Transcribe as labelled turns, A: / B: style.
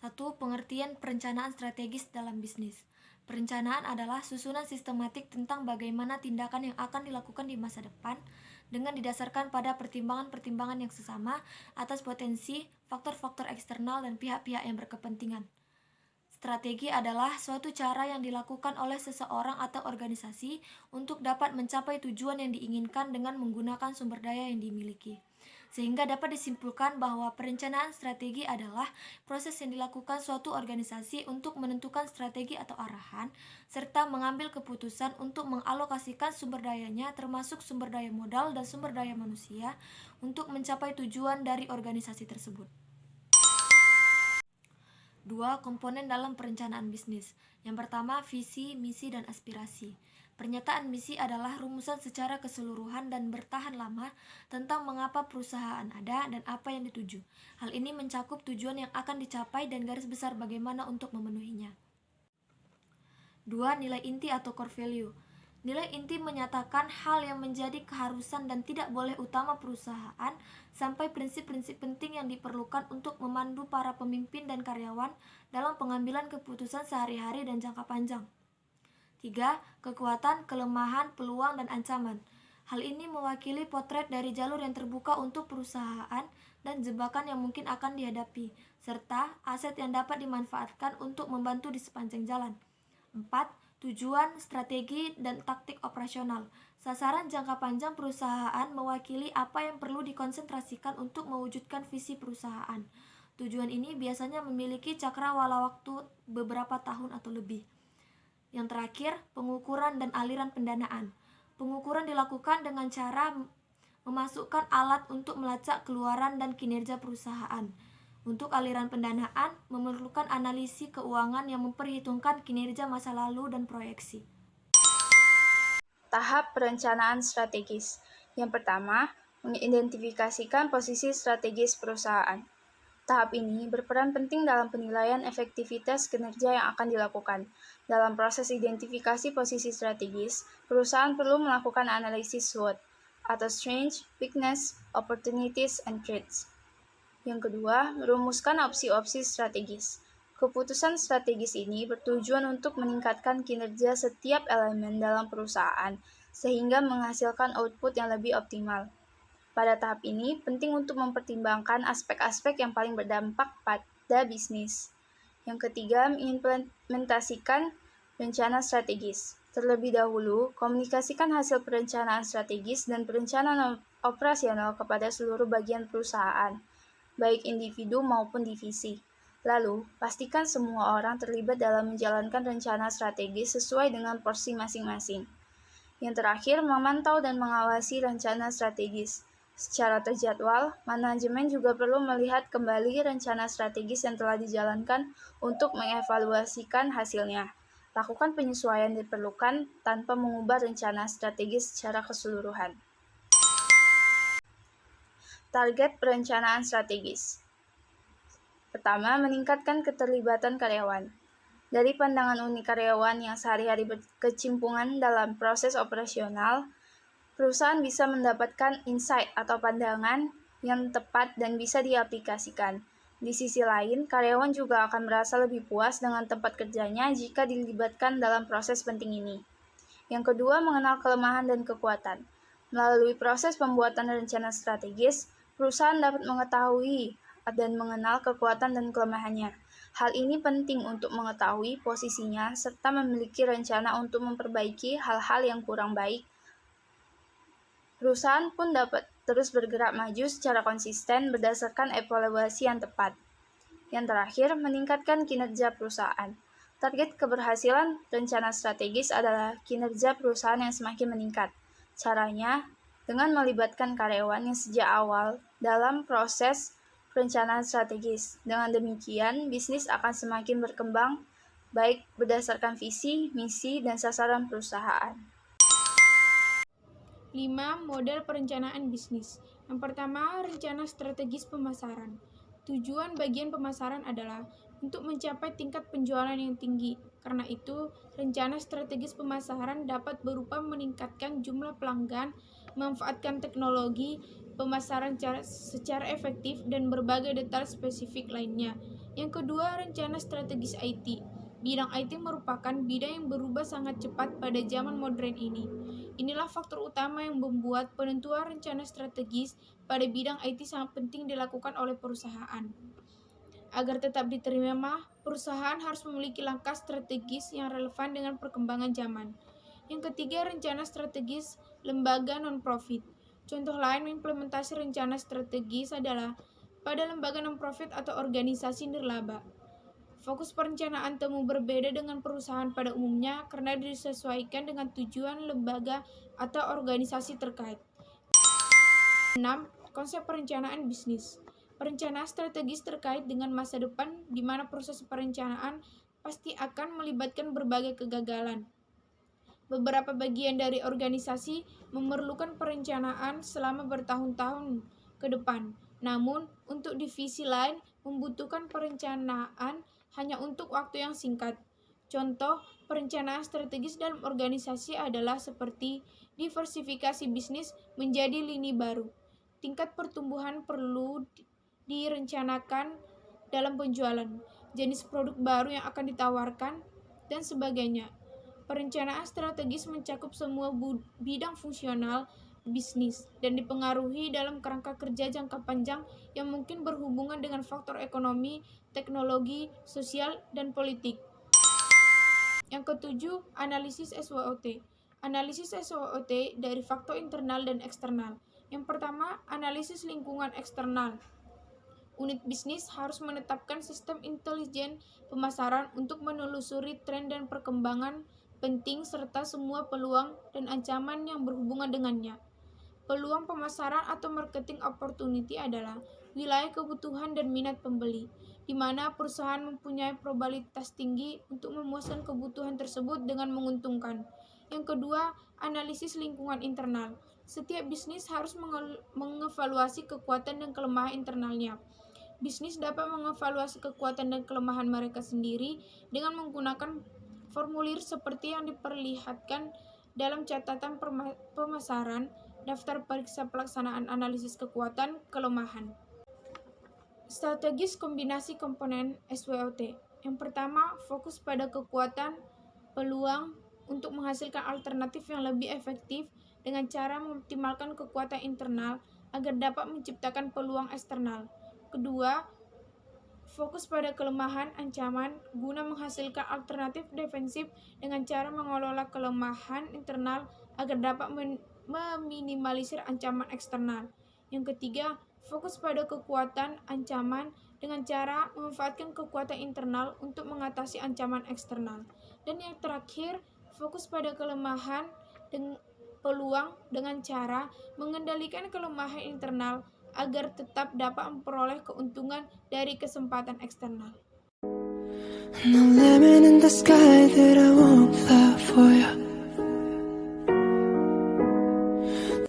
A: 1. Pengertian perencanaan strategis dalam bisnis. Perencanaan adalah susunan sistematik tentang bagaimana tindakan yang akan dilakukan di masa depan dengan didasarkan pada pertimbangan-pertimbangan yang sesama atas potensi, faktor-faktor eksternal, dan pihak-pihak yang berkepentingan. Strategi adalah suatu cara yang dilakukan oleh seseorang atau organisasi untuk dapat mencapai tujuan yang diinginkan dengan menggunakan sumber daya yang dimiliki. Sehingga dapat disimpulkan bahwa perencanaan strategi adalah proses yang dilakukan suatu organisasi untuk menentukan strategi atau arahan, serta mengambil keputusan untuk mengalokasikan sumber dayanya termasuk sumber daya modal dan sumber daya manusia untuk mencapai tujuan dari organisasi tersebut. 2. Komponen dalam perencanaan bisnis. Yang pertama, visi, misi, dan aspirasi. Pernyataan misi adalah rumusan secara keseluruhan dan bertahan lama tentang mengapa perusahaan ada dan apa yang dituju. Hal ini mencakup tujuan yang akan dicapai dan garis besar bagaimana untuk memenuhinya. 2. Nilai inti atau core value. Nilai inti menyatakan hal yang menjadi keharusan dan tidak boleh utama perusahaan sampai prinsip-prinsip penting yang diperlukan untuk memandu para pemimpin dan karyawan dalam pengambilan keputusan sehari-hari dan jangka panjang. 3. Kekuatan, kelemahan, peluang, dan ancaman. Hal ini mewakili potret dari jalur yang terbuka untuk perusahaan dan jebakan yang mungkin akan dihadapi, serta aset yang dapat dimanfaatkan untuk membantu di sepanjang jalan. 4. Tujuan, strategi, dan taktik operasional. Sasaran jangka panjang perusahaan mewakili apa yang perlu dikonsentrasikan untuk mewujudkan visi perusahaan. Tujuan ini biasanya memiliki cakrawala waktu beberapa tahun atau lebih. Yang terakhir, pengukuran dan aliran pendanaan. Pengukuran dilakukan dengan cara memasukkan alat untuk melacak keluaran dan kinerja perusahaan. Untuk aliran pendanaan, memerlukan analisis keuangan yang memperhitungkan kinerja masa lalu dan proyeksi.
B: Tahap perencanaan strategis. Yang pertama, mengidentifikasikan posisi strategis perusahaan. Tahap ini berperan penting dalam penilaian efektivitas kinerja yang akan dilakukan. Dalam proses identifikasi posisi strategis, perusahaan perlu melakukan analisis SWOT atau Strengths, Weakness, Opportunities, and Threats. Yang kedua, merumuskan opsi-opsi strategis. Keputusan strategis ini bertujuan untuk meningkatkan kinerja setiap elemen dalam perusahaan, sehingga menghasilkan output yang lebih optimal. Pada tahap ini, penting untuk mempertimbangkan aspek-aspek yang paling berdampak pada bisnis. Yang ketiga, mengimplementasikan rencana strategis. Terlebih dahulu, komunikasikan hasil perencanaan strategis dan perencanaan operasional kepada seluruh bagian perusahaan, baik individu maupun divisi. Lalu, pastikan semua orang terlibat dalam menjalankan rencana strategis sesuai dengan porsi masing-masing. Yang terakhir, memantau dan mengawasi rencana strategis. Secara terjadwal, manajemen juga perlu melihat kembali rencana strategis yang telah dijalankan untuk mengevaluasikan hasilnya. Lakukan penyesuaian diperlukan tanpa mengubah rencana strategis secara keseluruhan. Target perencanaan strategis. Pertama, meningkatkan keterlibatan karyawan. Dari pandangan unik karyawan yang sehari-hari berkecimpungan dalam proses operasional, perusahaan bisa mendapatkan insight atau pandangan yang tepat dan bisa diaplikasikan. Di sisi lain, karyawan juga akan merasa lebih puas dengan tempat kerjanya jika dilibatkan dalam proses penting ini. Yang kedua, mengenal kelemahan dan kekuatan. Melalui proses pembuatan rencana strategis, perusahaan dapat mengetahui dan mengenal kekuatan dan kelemahannya. Hal ini penting untuk mengetahui posisinya serta memiliki rencana untuk memperbaiki hal-hal yang kurang baik. Perusahaan pun dapat terus bergerak maju secara konsisten berdasarkan evaluasi yang tepat. Yang terakhir, meningkatkan kinerja perusahaan. Target keberhasilan rencana strategis adalah kinerja perusahaan yang semakin meningkat. Caranya, dengan melibatkan karyawan yang sejak awal dalam proses perencanaan strategis. Dengan demikian, bisnis akan semakin berkembang, baik berdasarkan visi, misi, dan sasaran perusahaan.
C: 5. Model perencanaan bisnis. Yang pertama, rencana strategis pemasaran. Tujuan bagian pemasaran adalah untuk mencapai tingkat penjualan yang tinggi. Karena itu, rencana strategis pemasaran dapat berupa meningkatkan jumlah pelanggan, memanfaatkan teknologi pemasaran secara efektif, dan berbagai detail spesifik lainnya. Yang kedua, rencana strategis IT. Bidang IT merupakan bidang yang berubah sangat cepat pada zaman modern ini. Inilah faktor utama yang membuat penentuan rencana strategis pada bidang IT sangat penting dilakukan oleh perusahaan. Agar tetap diterima, perusahaan harus memiliki langkah strategis yang relevan dengan perkembangan zaman. Yang ketiga, rencana strategis lembaga non-profit. Contoh lain implementasi rencana strategis adalah pada lembaga non-profit atau organisasi nirlaba. Fokus perencanaan temu berbeda dengan perusahaan pada umumnya karena disesuaikan dengan tujuan lembaga atau organisasi terkait. 6. Konsep perencanaan bisnis. Perencanaan strategis terkait dengan masa depan di mana proses perencanaan pasti akan melibatkan berbagai kegagalan. Beberapa bagian dari organisasi memerlukan perencanaan selama bertahun-tahun ke depan. Namun, untuk divisi lain membutuhkan perencanaan hanya untuk waktu yang singkat. Contoh, perencanaan strategis dalam organisasi adalah seperti diversifikasi bisnis menjadi lini baru. Tingkat pertumbuhan perlu direncanakan dalam penjualan, jenis produk baru yang akan ditawarkan, dan sebagainya. Perencanaan strategis mencakup semua bidang fungsional bisnis dan dipengaruhi dalam kerangka kerja jangka panjang yang mungkin berhubungan dengan faktor ekonomi, teknologi, sosial, dan politik. Yang ketujuh, analisis SWOT. Analisis SWOT dari faktor internal dan eksternal. Yang pertama, analisis lingkungan eksternal. Unit bisnis harus menetapkan sistem intelijen pemasaran untuk menelusuri tren dan perkembangan penting serta semua peluang dan ancaman yang berhubungan dengannya. Peluang pemasaran atau marketing opportunity adalah wilayah kebutuhan dan minat pembeli, di mana perusahaan mempunyai probabilitas tinggi untuk memuaskan kebutuhan tersebut dengan menguntungkan. Yang kedua, analisis lingkungan internal. Setiap bisnis harus mengevaluasi kekuatan dan kelemahan internalnya. Bisnis dapat mengevaluasi kekuatan dan kelemahan mereka sendiri dengan menggunakan formulir seperti yang diperlihatkan dalam catatan pemasaran, daftar periksa pelaksanaan analisis kekuatan, kelemahan. Strategis kombinasi komponen SWOT. Yang pertama, fokus pada kekuatan, peluang untuk menghasilkan alternatif yang lebih efektif dengan cara mengoptimalkan kekuatan internal agar dapat menciptakan peluang eksternal. Kedua, fokus pada kelemahan ancaman guna menghasilkan alternatif defensif dengan cara mengelola kelemahan internal agar dapat meminimalisir ancaman eksternal. Yang ketiga, fokus pada kekuatan ancaman dengan cara memanfaatkan kekuatan internal untuk mengatasi ancaman eksternal. Dan yang terakhir, fokus pada kelemahan dan peluang dengan cara mengendalikan kelemahan internal agar tetap dapat memperoleh keuntungan dari kesempatan eksternal.
D: No lemon in the sky that I won't fly for you.